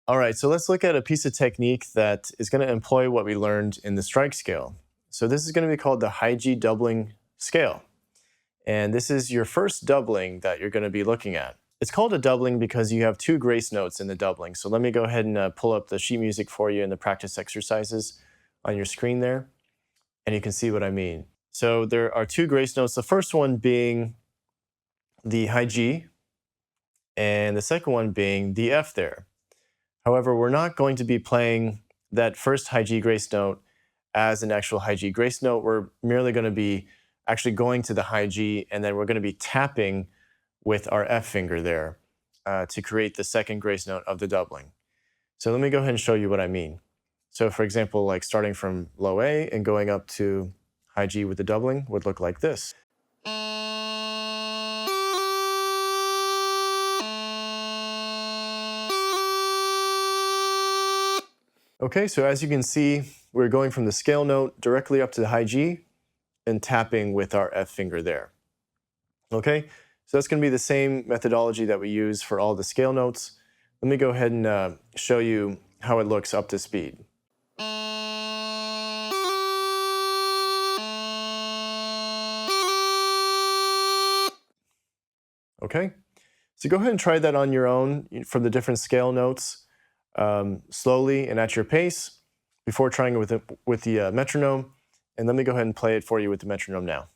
All right, so let's look at a piece of technique that is going to employ what we learned in the strike scale. So this is going to be called the high G doubling scale. And this is your first doubling that you're going to be looking at. It's called a doubling because you have two grace notes in the doubling. So let me go ahead and pull up the sheet music for you and the practice exercises on your screen there, and you can see what I mean. So there are two grace notes, the first one being the high G, and the second one being the F there. However, we're not going to be playing that first high G grace note as an actual high G grace note. We're merely going to be actually going to the high G, and then we're going to be tapping with our F finger there to create the second grace note of the doubling. So let me go ahead and show you what I mean. So for example, like starting from low A and going up to high G with the doubling would look like this. Okay, so as you can see, we're going from the scale note directly up to the high G and tapping with our F finger there. Okay, so that's going to be the same methodology that we use for all the scale notes. Let me go ahead and show you how it looks up to speed. Okay, so go ahead and try that on your own from the different scale notes slowly and at your pace before trying it with the metronome. And let me go ahead and play it for you with the metronome now.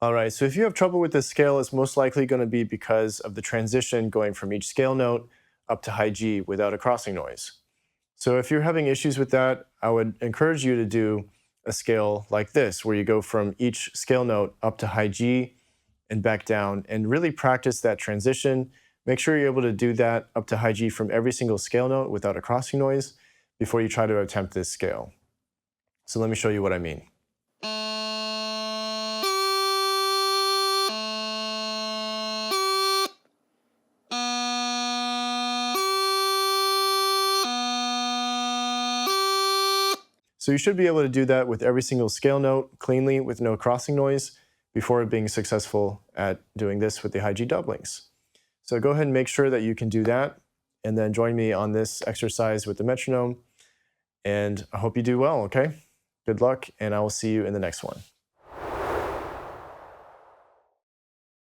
All right, so if you have trouble with this scale, it's most likely going to be because of the transition going from each scale note up to high G without a crossing noise. So if you're having issues with that, I would encourage you to do a scale like this, where you go from each scale note up to high G and back down, and really practice that transition. Make sure you're able to do that up to high G from every single scale note without a crossing noise before you try to attempt this scale. So let me show you what I mean. So you should be able to do that with every single scale note cleanly with no crossing noise before being successful at doing this with the high G doublings. So go ahead and make sure that you can do that, and then join me on this exercise with the metronome. And I hope you do well, okay? Good luck, and I will see you in the next one.